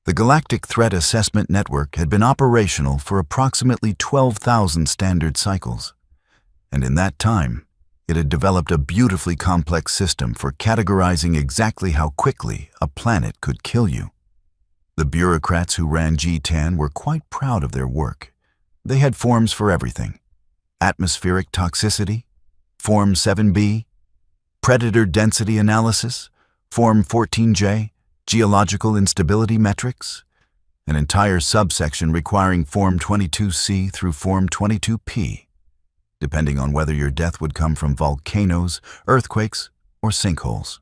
The Galactic Threat Assessment Network had been operational for approximately 12,000 standard cycles, and in that time, it had developed a beautifully complex system for categorizing exactly how quickly a planet could kill you. The bureaucrats who ran G10 were quite proud of their work. They had forms for everything: atmospheric toxicity, Form 7B, predator density analysis, Form 14J, geological instability metrics, an entire subsection requiring Form 22C through Form 22P, depending on whether your death would come from volcanoes, earthquakes, or sinkholes.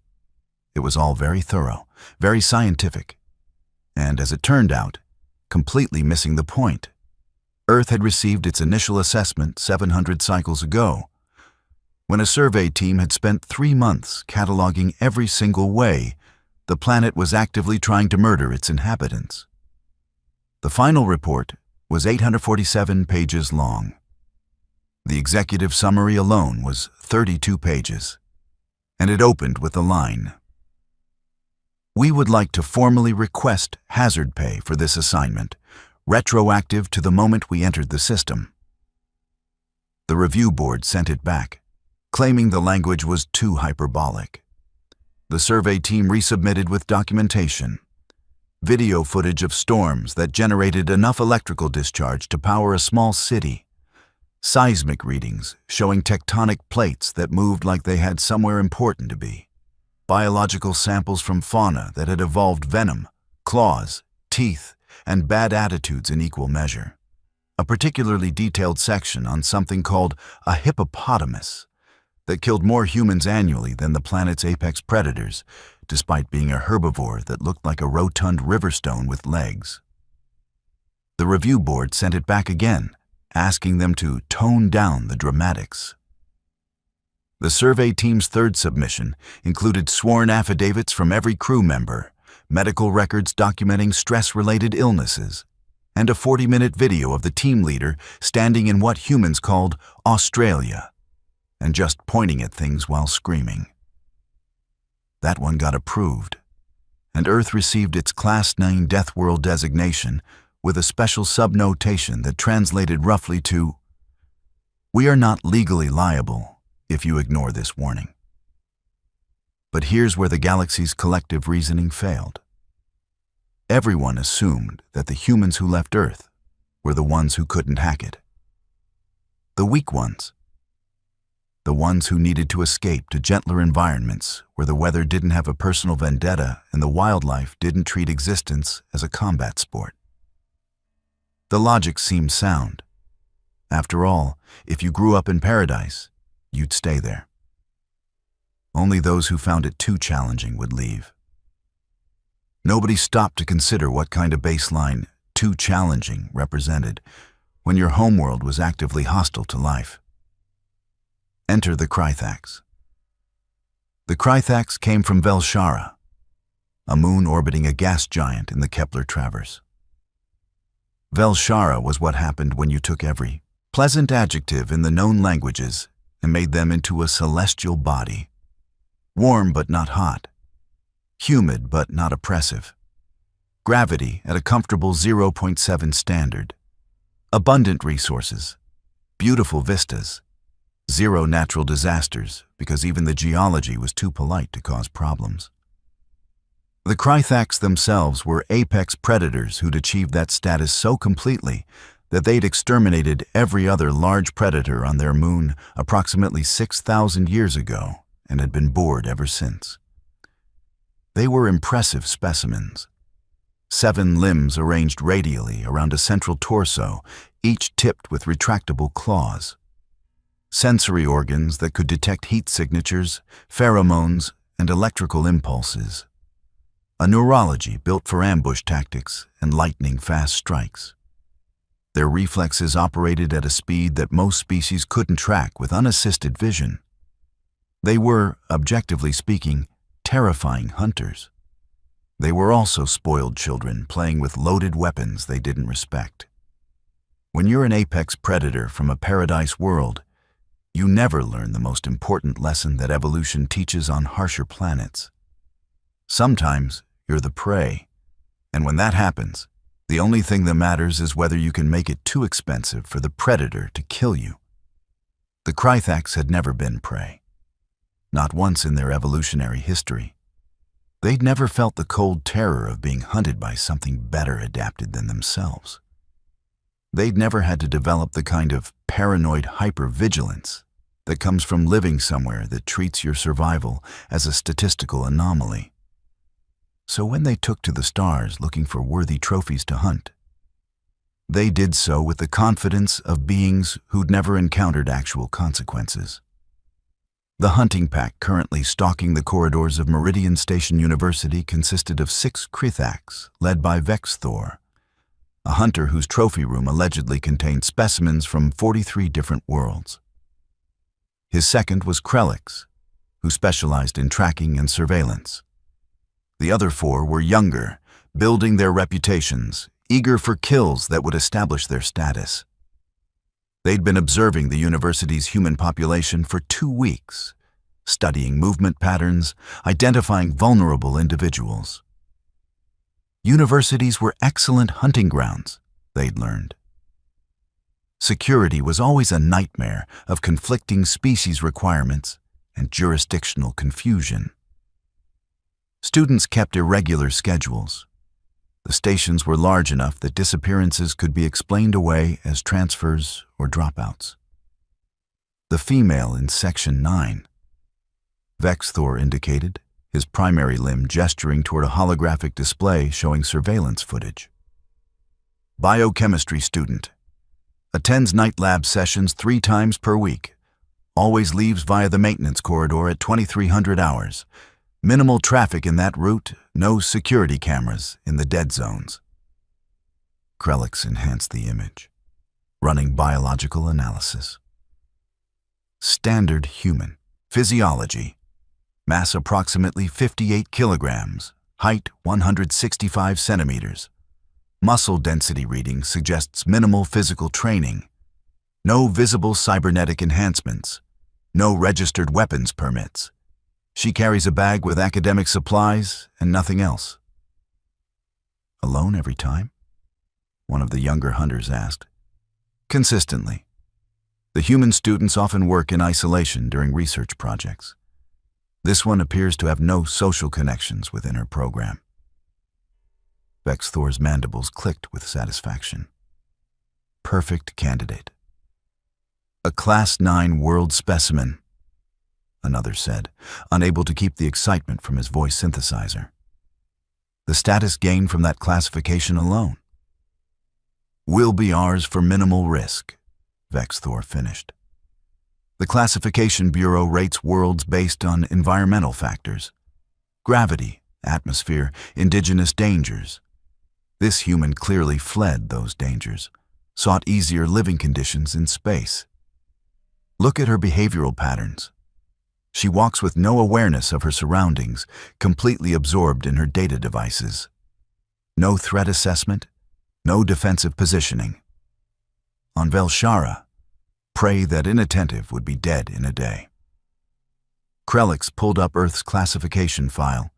It was all very thorough, very scientific, and as it turned out, completely missing the point. Earth had received its initial assessment 700 cycles ago, when a survey team had spent 3 months cataloging every single way the planet was actively trying to murder its inhabitants. The final report was 847 pages long. The executive summary alone was 32 pages, and it opened with the line, "We would like to formally request hazard pay for this assignment, retroactive to the moment we entered the system." The review board sent it back, claiming the language was too hyperbolic. The survey team resubmitted with documentation, video footage of storms that generated enough electrical discharge to power a small city, seismic readings showing tectonic plates that moved like they had somewhere important to be, biological samples from fauna that had evolved venom, claws, teeth, and bad attitudes in equal measure, a particularly detailed section on something called a hippopotamus that killed more humans annually than the planet's apex predators, despite being a herbivore that looked like a rotund riverstone with legs. The review board sent it back again, asking them to tone down the dramatics. The survey team's third submission included sworn affidavits from every crew member, medical records documenting stress-related illnesses, and a 40-minute video of the team leader standing in what humans called Australia, and just pointing at things while screaming. That one got approved, and Earth received its Class 9 Deathworld designation with a special subnotation that translated roughly to, "We are not legally liable if you ignore this warning." But here's where the galaxy's collective reasoning failed. Everyone assumed that the humans who left Earth were the ones who couldn't hack it. The weak ones. The ones who needed to escape to gentler environments where the weather didn't have a personal vendetta and the wildlife didn't treat existence as a combat sport. The logic seemed sound. After all, if you grew up in paradise, you'd stay there. Only those who found it too challenging would leave. Nobody stopped to consider what kind of baseline "too challenging" represented when your homeworld was actively hostile to life. Enter the Kryax. The Kryax came from Velshara, a moon orbiting a gas giant in the Kepler Traverse. Velshara was what happened when you took every pleasant adjective in the known languages and made them into a celestial body. Warm but not hot. Humid but not oppressive. Gravity at a comfortable 0.7 standard. Abundant resources. Beautiful vistas. Zero natural disasters because even the geology was too polite to cause problems. The Kryax themselves were apex predators who'd achieved that status so completely that they'd exterminated every other large predator on their moon approximately 6,000 years ago and had been bored ever since. They were impressive specimens. 7 limbs arranged radially around a central torso, each tipped with retractable claws. Sensory organs that could detect heat signatures, pheromones, and electrical impulses. A neurology built for ambush tactics and lightning-fast strikes. Their reflexes operated at a speed that most species couldn't track with unassisted vision. They were, objectively speaking, terrifying hunters. They were also spoiled children playing with loaded weapons they didn't respect. When you're an apex predator from a paradise world, you never learn the most important lesson that evolution teaches on harsher planets. Sometimes you're the prey, And when that happens, the only thing that matters is whether you can make it too expensive for the predator to kill you. The Kryax had never been prey. Not once in their evolutionary history. They'd never felt the cold terror of being hunted by something better adapted than themselves. They'd never had to develop the kind of paranoid hypervigilance that comes from living somewhere that treats your survival as a statistical anomaly. So when they took to the stars looking for worthy trophies to hunt, they did so with the confidence of beings who'd never encountered actual consequences. The hunting pack currently stalking the corridors of Meridian Station University consisted of 6 Kryax, led by Vexthor, a hunter whose trophy room allegedly contained specimens from 43 different worlds. His second was Kryax, who specialized in tracking and surveillance. The other 4 were younger, building their reputations, eager for kills that would establish their status. They'd been observing the university's human population for 2 weeks, studying movement patterns, identifying vulnerable individuals. Universities were excellent hunting grounds, they'd learned. Security was always a nightmare of conflicting species requirements and jurisdictional confusion. Students kept irregular schedules. The stations were large enough that disappearances could be explained away as transfers or dropouts. The female in Section 9, Vexthor indicated, his primary limb gesturing toward a holographic display showing surveillance footage. Biochemistry student. Attends night lab sessions 3 times per week. Always leaves via the maintenance corridor at 2300 hours. Minimal traffic in that route, no security cameras in the dead zones. Kryax enhanced the image, running biological analysis. Standard human. Physiology. Mass approximately 58 kilograms. Height 165 centimeters. Muscle density reading suggests minimal physical training. No visible cybernetic enhancements. No registered weapons permits. She carries a bag with academic supplies and nothing else. Alone every time? One of the younger hunters asked. Consistently. The human students often work in isolation during research projects. This one appears to have no social connections within her program. Vexthor's mandibles clicked with satisfaction. Perfect candidate. A Class 9 world specimen, another said, unable to keep the excitement from his voice synthesizer. The status gained from that classification alone will be ours for minimal risk, Vexthor finished. The Classification Bureau rates worlds based on environmental factors. Gravity, atmosphere, indigenous dangers. This human clearly fled those dangers, sought easier living conditions in space. Look at her behavioral patterns. She walks with no awareness of her surroundings, completely absorbed in her data devices. No threat assessment, no defensive positioning. On Velshara, prey that inattentive would be dead in a day. Kryax pulled up Earth's classification file,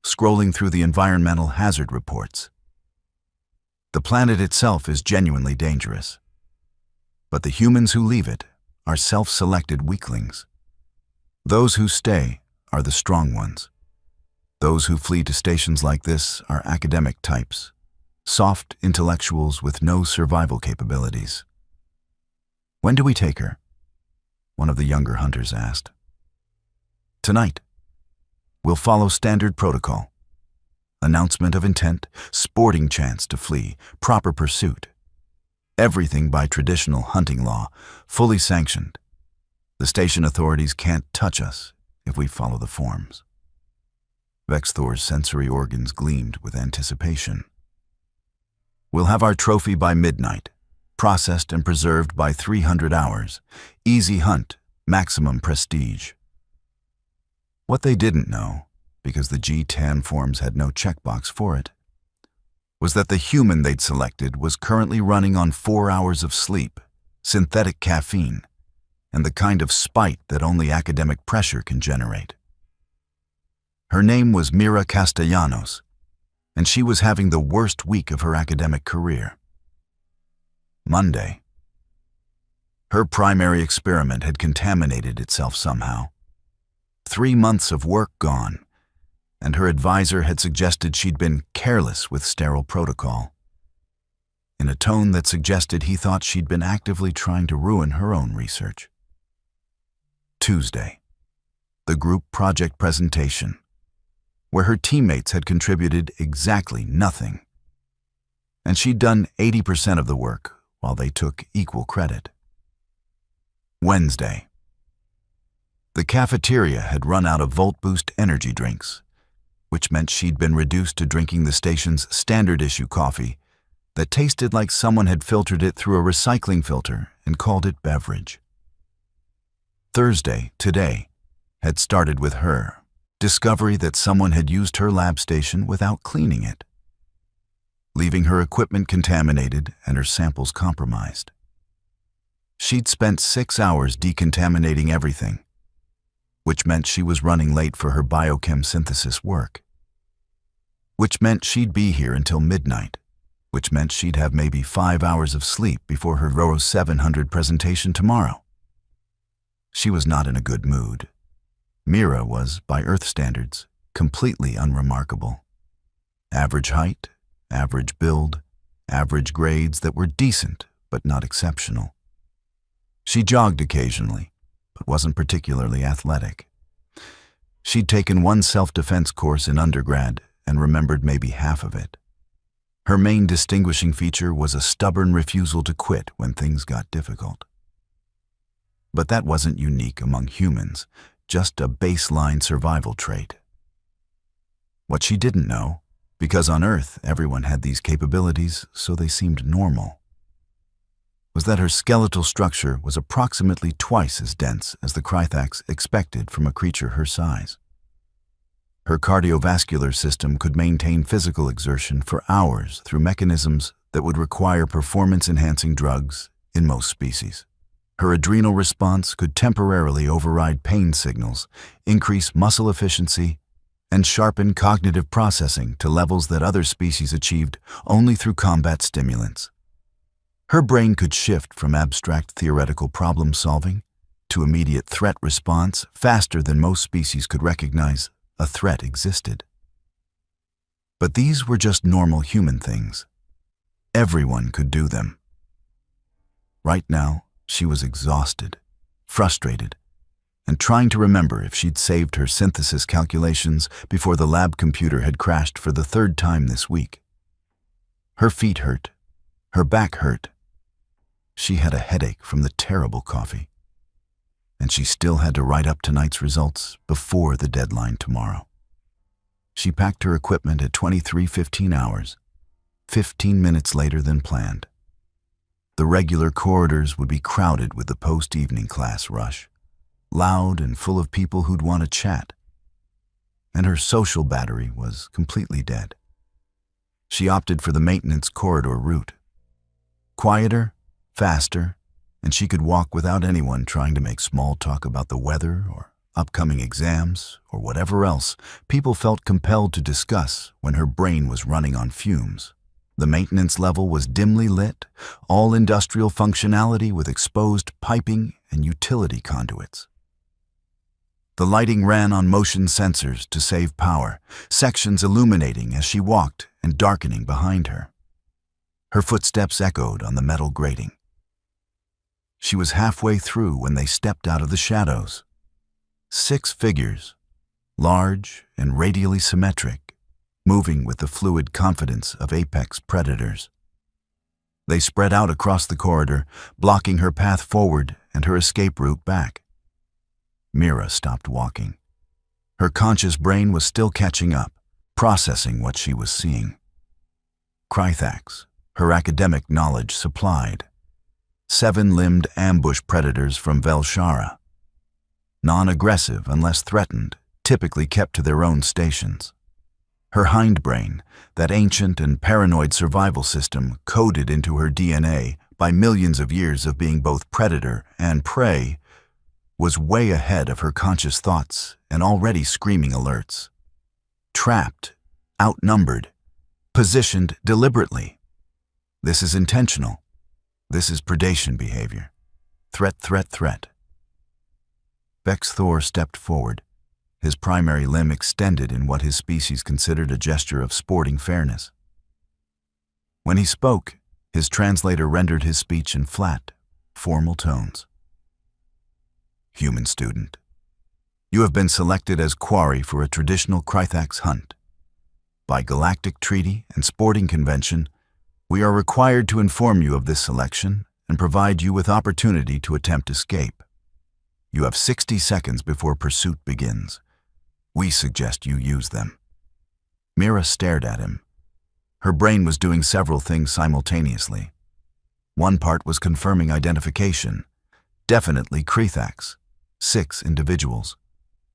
scrolling through the environmental hazard reports. The planet itself is genuinely dangerous, but the humans who leave it are self-selected weaklings. Those who stay are the strong ones. Those who flee to stations like this are academic types, soft intellectuals with no survival capabilities. When do we take her? One of the younger hunters asked. Tonight. We'll follow standard protocol. Announcement of intent, sporting chance to flee, proper pursuit. Everything by traditional hunting law, fully sanctioned. The station authorities can't touch us if we follow the forms. Vexthor's sensory organs gleamed with anticipation. We'll have our trophy by midnight, processed and preserved by 300 hours. Easy hunt, maximum prestige. What they didn't know, because the G10 forms had no checkbox for it, was that the human they'd selected was currently running on 4 hours of sleep, synthetic caffeine, and the kind of spite that only academic pressure can generate. Her name was Meera Castellanos, and she was having the worst week of her academic career. Monday. Her primary experiment had contaminated itself somehow. 3 months of work gone, and her advisor had suggested she'd been careless with sterile protocol, in a tone that suggested he thought she'd been actively trying to ruin her own research. Tuesday. The group project presentation, where her teammates had contributed exactly nothing, and she'd done 80% of the work while they took equal credit. Wednesday. The cafeteria had run out of Volt Boost energy drinks, which meant she'd been reduced to drinking the station's standard-issue coffee that tasted like someone had filtered it through a recycling filter and called it beverage. Thursday, today, had started with her discovery that someone had used her lab station without cleaning it, leaving her equipment contaminated and her samples compromised. She'd spent 6 hours decontaminating everything, which meant she was running late for her biochem synthesis work, which meant she'd be here until midnight, which meant she'd have maybe 5 hours of sleep before her Roro 700 presentation tomorrow. She was not in a good mood. Meera was, by Earth standards, completely unremarkable. Average height, average build, average grades that were decent but not exceptional. She jogged occasionally, but wasn't particularly athletic. She'd taken one self-defense course in undergrad and remembered maybe half of it. Her main distinguishing feature was a stubborn refusal to quit when things got difficult. But that wasn't unique among humans, just a baseline survival trait. What she didn't know, because on Earth everyone had these capabilities, so they seemed normal, was that her skeletal structure was approximately twice as dense as the Kryax expected from a creature her size. Her cardiovascular system could maintain physical exertion for hours through mechanisms that would require performance-enhancing drugs in most species. Her adrenal response could temporarily override pain signals, increase muscle efficiency, and sharpen cognitive processing to levels that other species achieved only through combat stimulants. Her brain could shift from abstract theoretical problem-solving to immediate threat response faster than most species could recognize a threat existed. But these were just normal human things. Everyone could do them. Right now, she was exhausted, frustrated, and trying to remember if she'd saved her synthesis calculations before the lab computer had crashed for the 3rd time this week. Her feet hurt. Her back hurt. She had a headache from the terrible coffee. And she still had to write up tonight's results before the deadline tomorrow. She packed her equipment at 23:15 hours, 15 minutes later than planned. The regular corridors would be crowded with the post-evening class rush, loud and full of people who'd want to chat. And her social battery was completely dead. She opted for the maintenance corridor route. Quieter, faster, and she could walk without anyone trying to make small talk about the weather or upcoming exams or whatever else people felt compelled to discuss when her brain was running on fumes. The maintenance level was dimly lit, all industrial functionality with exposed piping and utility conduits. The lighting ran on motion sensors to save power, sections illuminating as she walked and darkening behind her. Her footsteps echoed on the metal grating. She was halfway through when they stepped out of the shadows. 6 figures, large and radially symmetric, moving with the fluid confidence of apex predators. They spread out across the corridor, blocking her path forward and her escape route back. Meera stopped walking. Her conscious brain was still catching up, processing what she was seeing. Kryax, her academic knowledge supplied. 7-limbed ambush predators from Velshara. Non-aggressive unless threatened, typically kept to their own stations. Her hindbrain, that ancient and paranoid survival system coded into her DNA by millions of years of being both predator and prey, was way ahead of her conscious thoughts and already screaming alerts. Trapped, outnumbered, positioned deliberately. This is intentional. This is predation behavior. Threat, threat, threat. Vex Thor stepped forward, his primary limb extended in what his species considered a gesture of sporting fairness. When he spoke, his translator rendered his speech in flat, formal tones. Human student, you have been selected as quarry for a traditional Kryax hunt. By Galactic treaty and sporting convention, we are required to inform you of this selection and provide you with opportunity to attempt escape. You have 60 seconds before pursuit begins. We suggest you use them. Meera stared at him. Her brain was doing several things simultaneously. One part was confirming identification. Definitely Kryax. 6 individuals.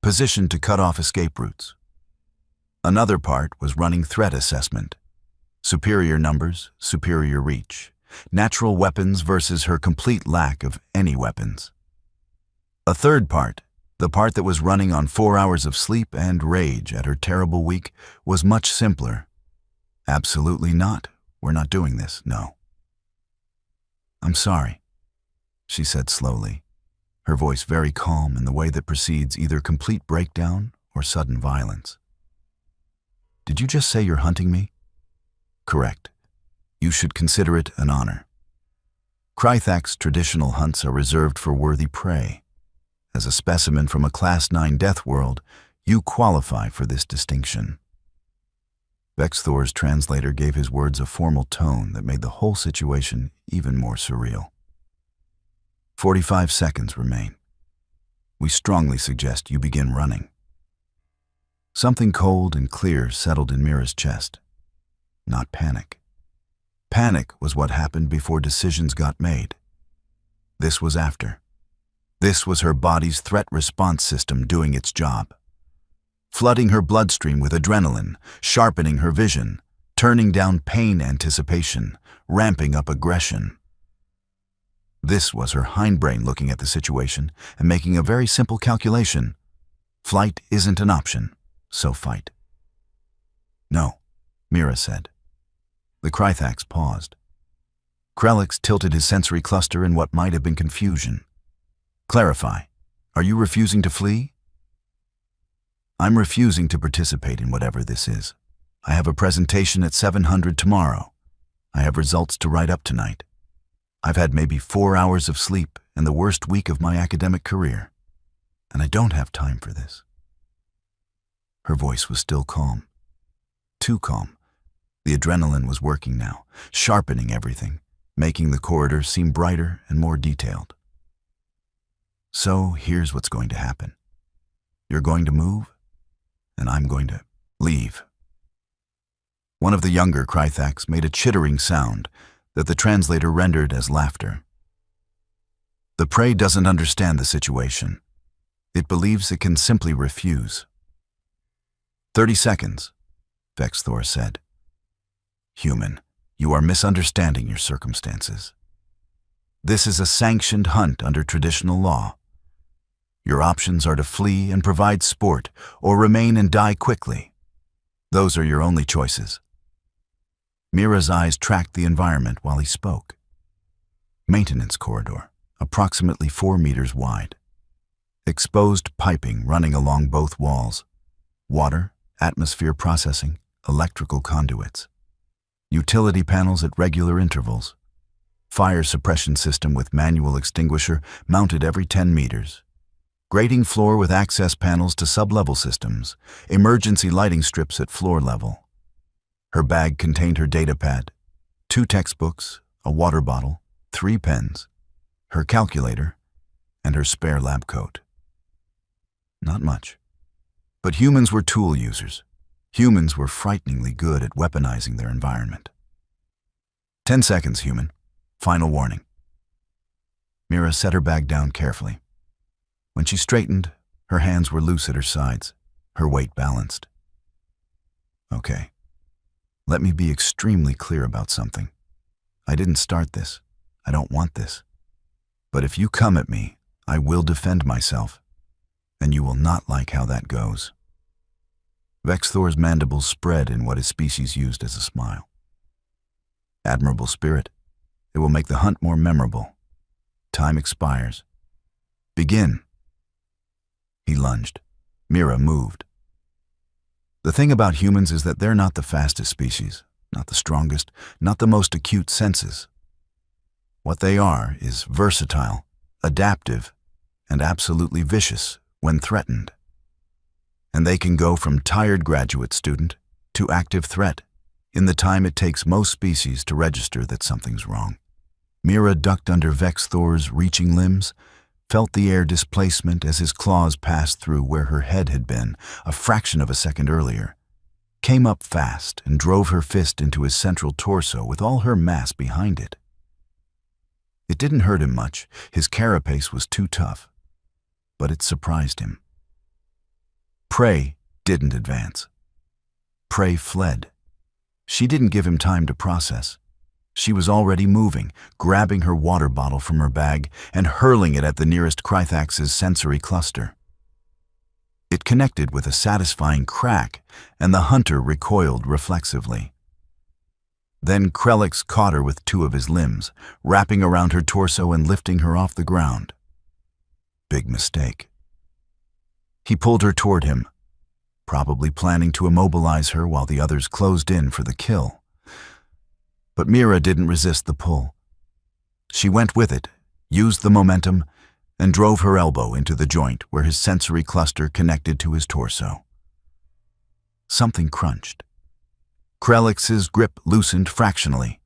Positioned to cut off escape routes. Another part was running threat assessment. Superior numbers, superior reach. Natural weapons versus her complete lack of any weapons. A third part, the part that was running on 4 hours of sleep and rage at her terrible week, was much simpler. Absolutely not. We're not doing this, no. I'm sorry, she said slowly, her voice very calm in the way that precedes either complete breakdown or sudden violence. Did you just say you're hunting me? Correct. You should consider it an honor. Kryax traditional hunts are reserved for worthy prey. As a specimen from a Class 9 Deathworld, you qualify for this distinction. Vex Thor's translator gave his words a formal tone that made the whole situation even more surreal. 45 seconds remain. We strongly suggest you begin running. Something cold and clear settled in Meera's chest. Not panic. Panic was what happened before decisions got made. This was after. This was her body's threat response system doing its job. Flooding her bloodstream with adrenaline, sharpening her vision, turning down pain anticipation, ramping up aggression. This was her hindbrain looking at the situation and making a very simple calculation. Flight isn't an option, so fight. No, Meera said. The Kryax paused. Kryax tilted his sensory cluster in what might have been confusion. Clarify. Are you refusing to flee? I'm refusing to participate in whatever this is. I have a presentation at 700 tomorrow. I have results to write up tonight. I've had maybe 4 hours of sleep and the worst week of my academic career. And I don't have time for this. Her voice was still calm. Too calm. The adrenaline was working now, sharpening everything, making the corridor seem brighter and more detailed. So here's what's going to happen. You're going to move, and I'm going to leave. One of the younger Kryax made a chittering sound that the translator rendered as laughter. The prey doesn't understand the situation. It believes it can simply refuse. 30 seconds, Vex Thor said. Human, you are misunderstanding your circumstances. This is a sanctioned hunt under traditional law. Your options are to flee and provide sport, or remain and die quickly. Those are your only choices. Meera's eyes tracked the environment while he spoke. Maintenance corridor, approximately 4 meters wide. Exposed piping running along both walls. Water, atmosphere processing, electrical conduits. Utility panels at regular intervals. Fire suppression system with manual extinguisher mounted every 10 meters. Grating floor with access panels to sub-level systems. Emergency lighting strips at floor level. Her bag contained her data pad, 2 textbooks, a water bottle, 3 pens, her calculator, and her spare lab coat. Not much. But humans were tool users. Humans were frighteningly good at weaponizing their environment. 10 seconds, human. Final warning. Meera set her bag down carefully. When she straightened, her hands were loose at her sides, her weight balanced. Okay. Let me be extremely clear about something. I didn't start this. I don't want this. But if you come at me, I will defend myself, and you will not like how that goes. Vexthor's mandibles spread in what his species used as a smile. Admirable spirit. It will make the hunt more memorable. Time expires. Begin. He lunged. Meera moved. The thing about humans is that they're not the fastest species, not the strongest, not the most acute senses. What they are is versatile, adaptive, and absolutely vicious when threatened. And they can go from tired graduate student to active threat in the time it takes most species to register that something's wrong. Meera ducked under Vexthor's reaching limbs, felt the air displacement as his claws passed through where her head had been a fraction of a second earlier, came up fast and drove her fist into his central torso with all her mass behind it. It didn't hurt him much, his carapace was too tough, but it surprised him. Prey didn't advance. Prey fled. She didn't give him time to process. She was already moving, grabbing her water bottle from her bag and hurling it at the nearest Kryax's sensory cluster. It connected with a satisfying crack, and the hunter recoiled reflexively. Then Kryax caught her with two of his limbs, wrapping around her torso and lifting her off the ground. Big mistake. He pulled her toward him, probably planning to immobilize her while the others closed in for the kill. But Meera didn't resist the pull. She went with it, used the momentum, and drove her elbow into the joint where his sensory cluster connected to his torso. Something crunched. Kryax's grip loosened fractionally.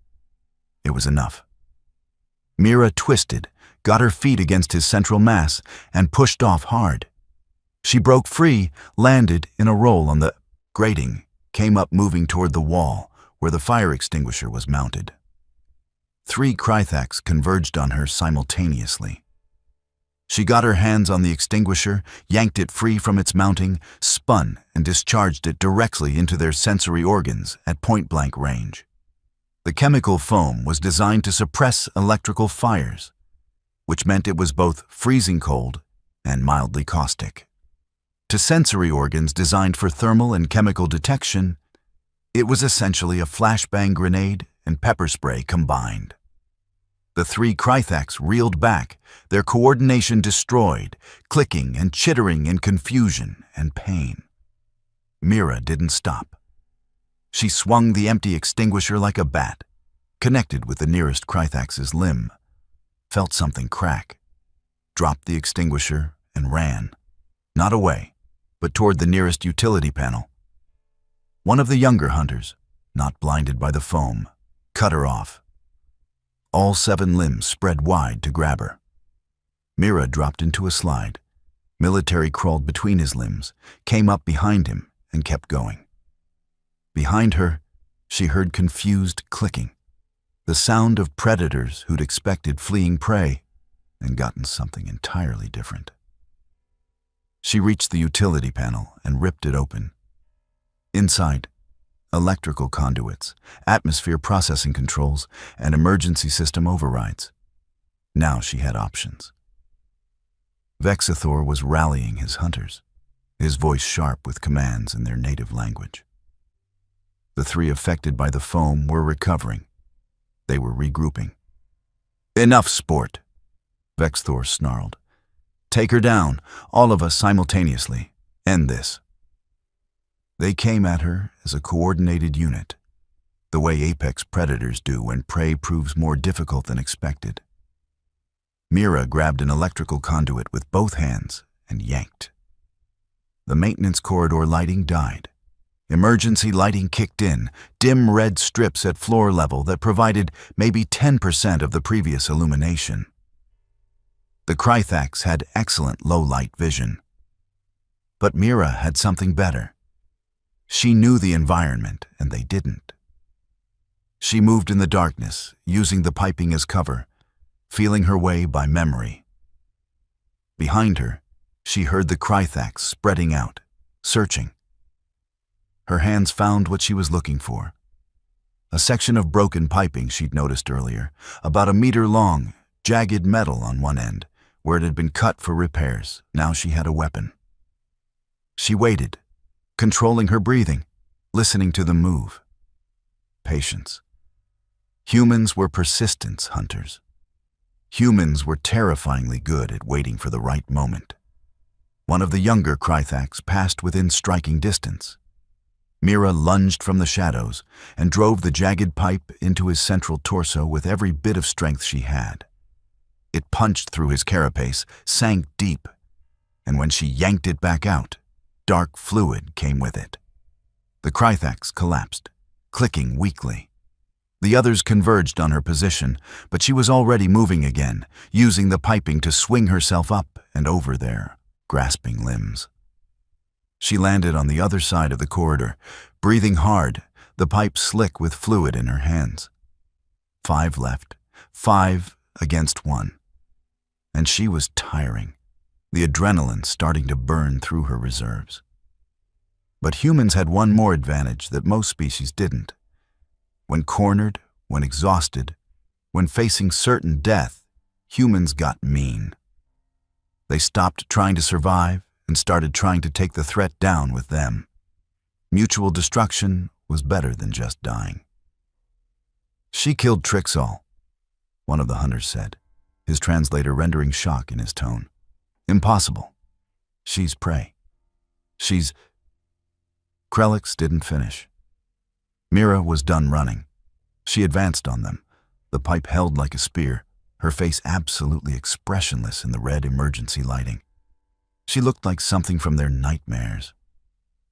It was enough. Meera twisted, got her feet against his central mass, and pushed off hard. She broke free, landed in a roll on the grating, came up moving toward the wall, where the fire extinguisher was mounted. 3 Kryax converged on her simultaneously. She got her hands on the extinguisher, yanked it free from its mounting, spun, and discharged it directly into their sensory organs at point-blank range. The chemical foam was designed to suppress electrical fires, which meant it was both freezing cold and mildly caustic. To sensory organs designed for thermal and chemical detection, it was essentially a flashbang grenade and pepper spray combined. The 3 Kryax reeled back, their coordination destroyed, clicking and chittering in confusion and pain. Meera didn't stop. She swung the empty extinguisher like a bat, connected with the nearest Kryax's limb, felt something crack, dropped the extinguisher and ran, not away, but toward the nearest utility panel. One of the younger hunters, not blinded by the foam, cut her off. All 7 limbs spread wide to grab her. Meera dropped into a slide. Military crawled between his limbs, came up behind him, and kept going. Behind her, she heard confused clicking, the sound of predators who'd expected fleeing prey and gotten something entirely different. She reached the utility panel and ripped it open. Inside, electrical conduits, atmosphere processing controls, and emergency system overrides. Now she had options. Vexthor was rallying his hunters, his voice sharp with commands in their native language. The 3 affected by the foam were recovering. They were regrouping. "Enough sport," Vexthor snarled. "Take her down, all of us simultaneously. End this." They came at her as a coordinated unit, the way apex predators do when prey proves more difficult than expected. Meera grabbed an electrical conduit with both hands and yanked. The maintenance corridor lighting died. Emergency lighting kicked in, dim red strips at floor level that provided maybe 10% of the previous illumination. The Kryax had excellent low-light vision. But Meera had something better. She knew the environment, and they didn't. She moved in the darkness, using the piping as cover, feeling her way by memory. Behind her, she heard the Kryax spreading out, searching. Her hands found what she was looking for. A section of broken piping she'd noticed earlier, about 1 meter long, jagged metal on one end, where it had been cut for repairs. Now she had a weapon. She waited, controlling her breathing, listening to them move. Patience. Humans were persistence hunters. Humans were terrifyingly good at waiting for the right moment. One of the younger Kryax passed within striking distance. Meera lunged from the shadows and drove the jagged pipe into his central torso with every bit of strength she had. It punched through his carapace, sank deep, and when she yanked it back out, dark fluid came with it. The Kryax collapsed, clicking weakly. The others converged on her position, but she was already moving again, using the piping to swing herself up and over their grasping limbs. She landed on the other side of the corridor, breathing hard, the pipe slick with fluid in her hands. 5 left, 5 against 1. And she was tiring, the adrenaline starting to burn through her reserves. But humans had one more advantage that most species didn't. When cornered, when exhausted, when facing certain death, humans got mean. They stopped trying to survive and started trying to take the threat down with them. Mutual destruction was better than just dying. "She killed Trixall," one of the hunters said, his translator rendering shock in his tone. "Impossible. She's prey. She's..." Kryax didn't finish. Meera was done running. She advanced on them, the pipe held like a spear, her face absolutely expressionless in the red emergency lighting. She looked like something from their nightmares.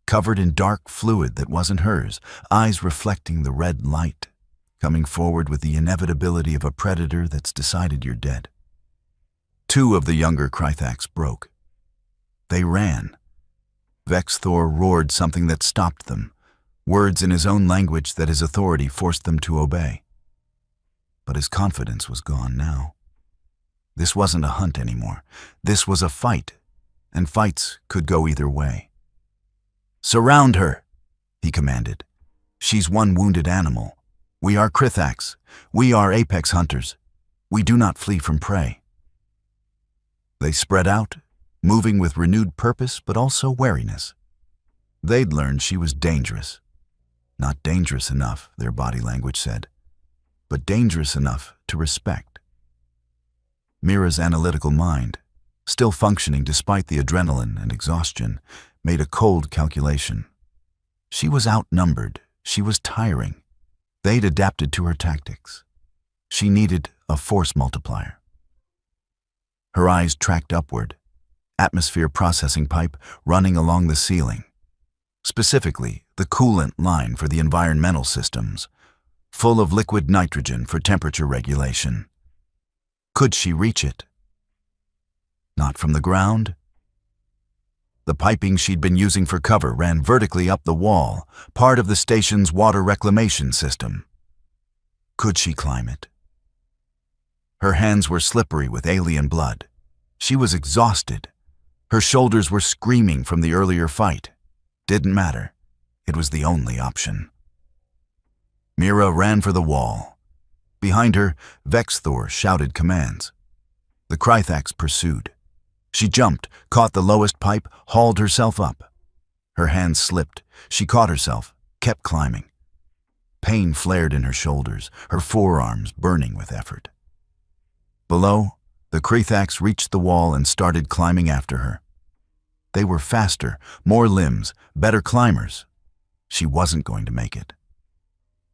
Covered in dark fluid that wasn't hers, eyes reflecting the red light, coming forward with the inevitability of a predator that's decided you're dead. 2 of the younger Kryax broke. They ran. Vexthor roared something that stopped them, words in his own language that his authority forced them to obey. But his confidence was gone now. This wasn't a hunt anymore. This was a fight, and fights could go either way. "Surround her," he commanded. "She's one wounded animal. We are Kryax. We are apex hunters. We do not flee from prey." They spread out, moving with renewed purpose but also wariness. They'd learned she was dangerous. Not dangerous enough, their body language said, but dangerous enough to respect. Meera's analytical mind, still functioning despite the adrenaline and exhaustion, made a cold calculation. She was outnumbered. She was tiring. They'd adapted to her tactics. She needed a force multiplier. Her eyes tracked upward, atmosphere processing pipe running along the ceiling. Specifically, the coolant line for the environmental systems, full of liquid nitrogen for temperature regulation. Could she reach it? Not from the ground. The piping she'd been using for cover ran vertically up the wall, part of the station's water reclamation system. Could she climb it? Her hands were slippery with alien blood. She was exhausted. Her shoulders were screaming from the earlier fight. Didn't matter. It was the only option. Meera ran for the wall. Behind her, Vexthor shouted commands. The Kryax pursued. She jumped, caught the lowest pipe, hauled herself up. Her hands slipped. She caught herself, kept climbing. Pain flared in her shoulders, her forearms burning with effort. Below, the Kryax reached the wall and started climbing after her. They were faster, more limbs, better climbers. She wasn't going to make it.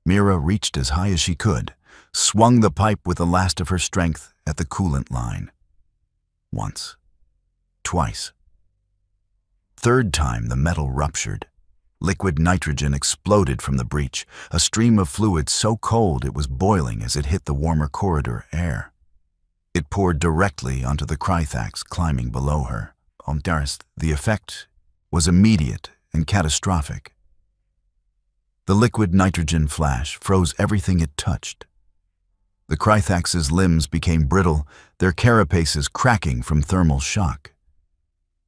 Meera reached as high as she could, swung the pipe with the last of her strength at the coolant line. Once. Twice. Third time the metal ruptured. Liquid nitrogen exploded from the breach, a stream of fluid so cold it was boiling as it hit the warmer corridor air. It poured directly onto the Kryax climbing below her. The effect was immediate and catastrophic. The liquid nitrogen flash froze everything it touched. The Kryax's limbs became brittle, their carapaces cracking from thermal shock.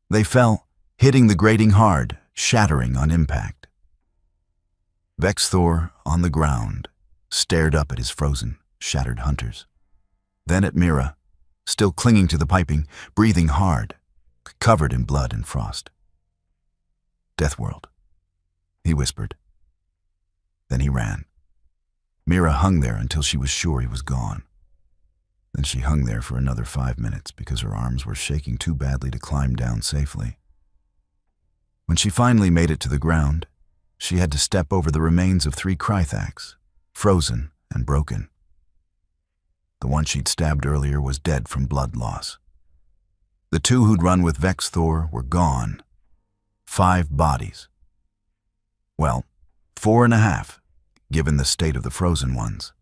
They fell, hitting the grating hard, shattering on impact. Vexthor, on the ground, stared up at his frozen, shattered hunters. Then at Meera, still clinging to the piping, breathing hard, covered in blood and frost. Deathworld. he whispered. Then he ran. Meera hung there until she was sure he was gone. Then she hung there for another 5 minutes because her arms were shaking too badly to climb down safely. When she finally made it to the ground, she had to step over the remains of 3 Kryax, frozen and broken. The one she'd stabbed earlier was dead from blood loss. The 2 who'd run with Vex Thor were gone. 5 bodies. Well, 4.5, given the state of the frozen ones.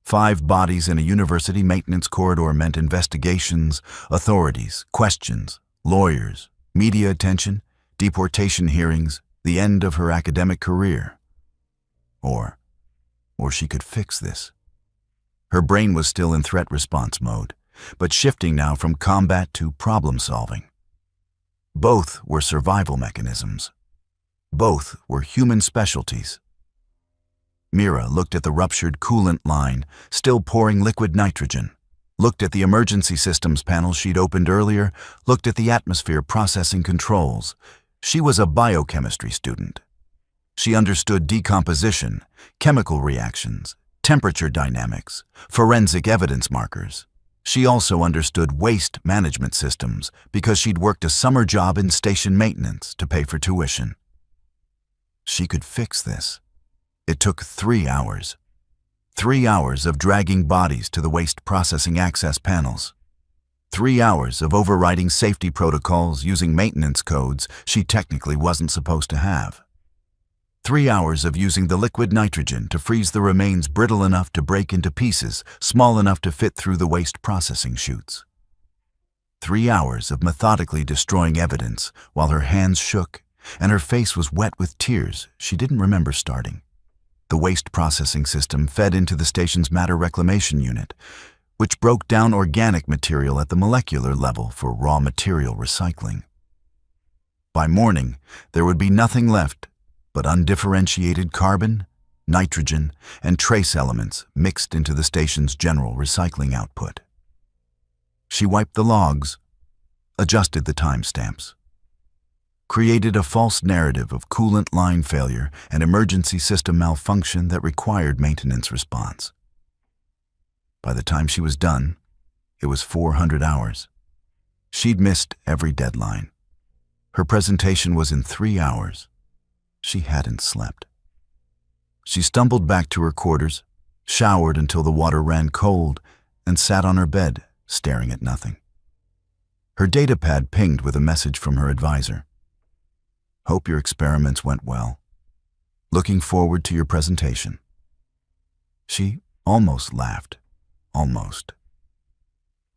5 bodies in a university maintenance corridor meant investigations, authorities, questions, lawyers, media attention, deportation hearings, the end of her academic career. Or she could fix this. Her brain was still in threat response mode, but shifting now from combat to problem solving. Both were survival mechanisms. Both were human specialties. Meera looked at the ruptured coolant line, still pouring liquid nitrogen, looked at the emergency systems panel she'd opened earlier, looked at the atmosphere processing controls. She was a biochemistry student. She understood decomposition, chemical reactions, temperature dynamics, forensic evidence markers. She also understood waste management systems because she'd worked a summer job in station maintenance to pay for tuition. She could fix this. It took 3 hours. 3 hours of dragging bodies to the waste processing access panels. 3 hours of overriding safety protocols using maintenance codes she technically wasn't supposed to have. 3 hours of using the liquid nitrogen to freeze the remains brittle enough to break into pieces, small enough to fit through the waste processing chutes. 3 hours of methodically destroying evidence while her hands shook and her face was wet with tears she didn't remember starting. The waste processing system fed into the station's matter reclamation unit, which broke down organic material at the molecular level for raw material recycling. By morning, there would be nothing left but undifferentiated carbon, nitrogen, and trace elements mixed into the station's general recycling output. She wiped the logs, adjusted the timestamps, created a false narrative of coolant line failure and emergency system malfunction that required maintenance response. By the time she was done, it was 400 hours. She'd missed every deadline. Her presentation was in 3 hours. She hadn't slept. She stumbled back to her quarters, showered until the water ran cold, and sat on her bed, staring at nothing. Her datapad pinged with a message from her advisor. Hope your experiments went well. Looking forward to your presentation. She almost laughed. Almost.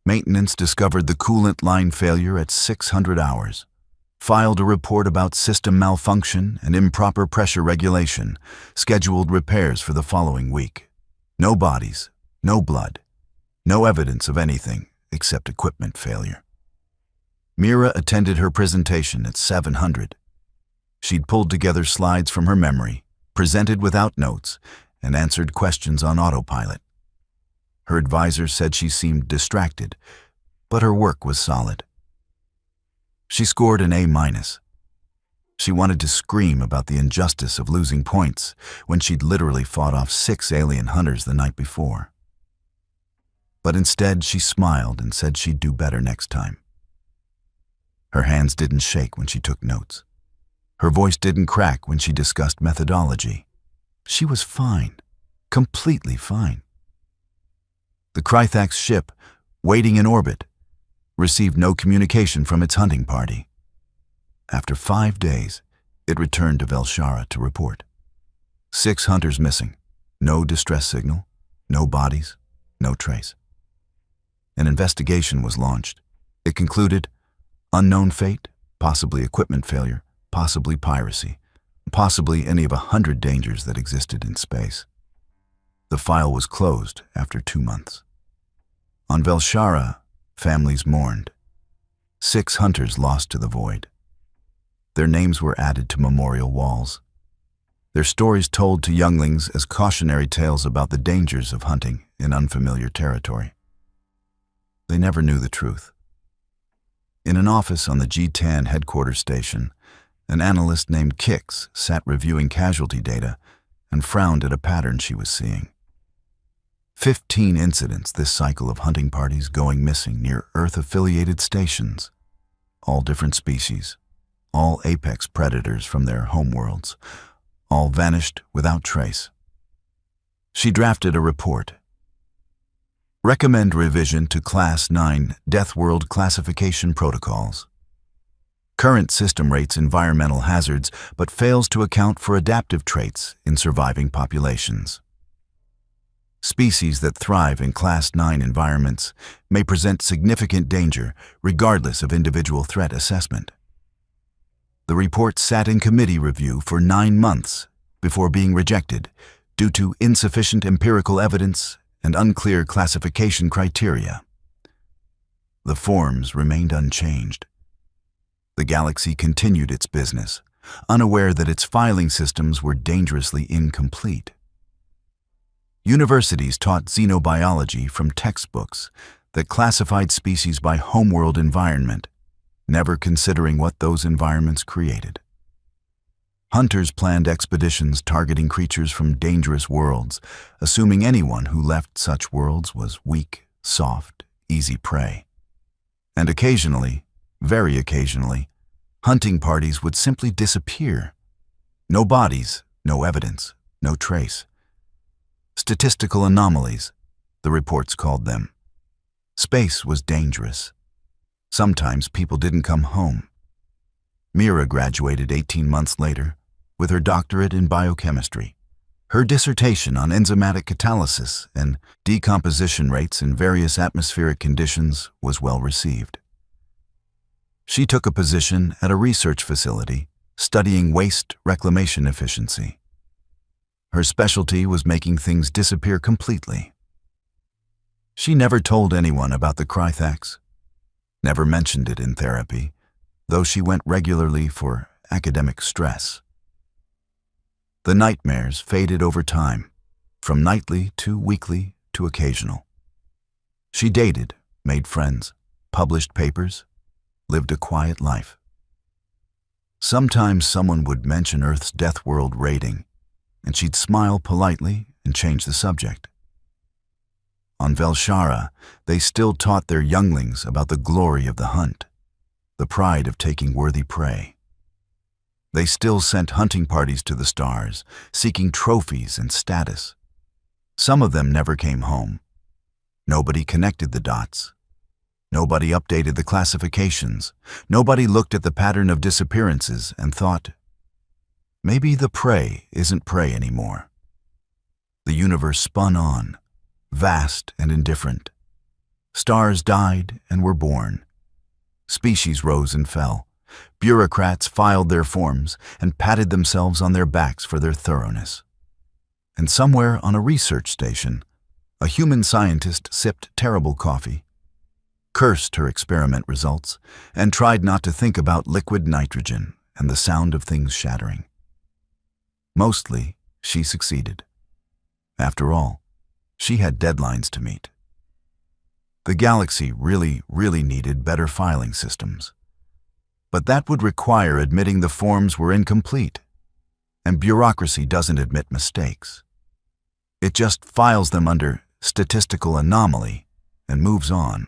Maintenance discovered the coolant line failure at 600 hours, filed a report about system malfunction and improper pressure regulation, scheduled repairs for the following week. No bodies, no blood, no evidence of anything except equipment failure. Meera attended her presentation at 700. She'd pulled together slides from her memory, presented without notes, and answered questions on autopilot. Her advisor said she seemed distracted, but her work was solid. She scored an A-. She wanted to scream about the injustice of losing points when she'd literally fought off 6 alien hunters the night before. But instead, she smiled and said she'd do better next time. Her hands didn't shake when she took notes. Her voice didn't crack when she discussed methodology. She was fine, completely fine. The Kryax ship, waiting in orbit, received no communication from its hunting party. After 5 days, it returned to Velshara to report. 6 hunters missing, no distress signal, no bodies, no trace. An investigation was launched. It concluded, unknown fate, possibly equipment failure, possibly piracy, possibly any of 100 dangers that existed in space. The file was closed after 2 months. On Velshara, families mourned. 6 hunters lost to the void. Their names were added to memorial walls. Their stories told to younglings as cautionary tales about the dangers of hunting in unfamiliar territory. They never knew the truth. In an office on the G-10 headquarters station, An analyst named Kryax sat reviewing casualty data and frowned at a pattern she was seeing. 15 incidents this cycle of hunting parties going missing near Earth-affiliated stations. All different species, all apex predators from their homeworlds, all vanished without trace. She drafted a report. Recommend revision to Class 9 Deathworld classification protocols. Current system rates environmental hazards but fails to account for adaptive traits in surviving populations. Species that thrive in Class 9 environments may present significant danger regardless of individual threat assessment. The report sat in committee review for 9 months before being rejected due to insufficient empirical evidence and unclear classification criteria. The forms remained unchanged. The galaxy continued its business, unaware that its filing systems were dangerously incomplete. Universities taught xenobiology from textbooks that classified species by homeworld environment, never considering what those environments created. Hunters planned expeditions targeting creatures from dangerous worlds, assuming anyone who left such worlds was weak, soft, easy prey. And occasionally, very occasionally, hunting parties would simply disappear. No bodies, no evidence, no trace. Statistical anomalies, the reports called them. Space was dangerous. Sometimes people didn't come home. Meera graduated 18 months later with her doctorate in biochemistry. Her dissertation on enzymatic catalysis and decomposition rates in various atmospheric conditions was well received. She took a position at a research facility studying waste reclamation efficiency. Her specialty was making things disappear completely. She never told anyone about the Kryax, never mentioned it in therapy, though she went regularly for academic stress. The nightmares faded over time, from nightly to weekly to occasional. She dated, made friends, published papers, lived a quiet life. Sometimes someone would mention Earth's Deathworld rating, and she'd smile politely and change the subject. On Velshara, they still taught their younglings about the glory of the hunt, the pride of taking worthy prey. They still sent hunting parties to the stars, seeking trophies and status. Some of them never came home. Nobody connected the dots. Nobody updated the classifications. Nobody looked at the pattern of disappearances and thought, maybe the prey isn't prey anymore. The universe spun on, vast and indifferent. Stars died and were born. Species rose and fell. Bureaucrats filed their forms and patted themselves on their backs for their thoroughness. And somewhere on a research station, a human scientist sipped terrible coffee, cursed her experiment results, and tried not to think about liquid nitrogen and the sound of things shattering. Mostly, she succeeded. After all, she had deadlines to meet. The galaxy really needed better filing systems. But that would require admitting the forms were incomplete, and bureaucracy doesn't admit mistakes. It just files them under statistical anomaly and moves on.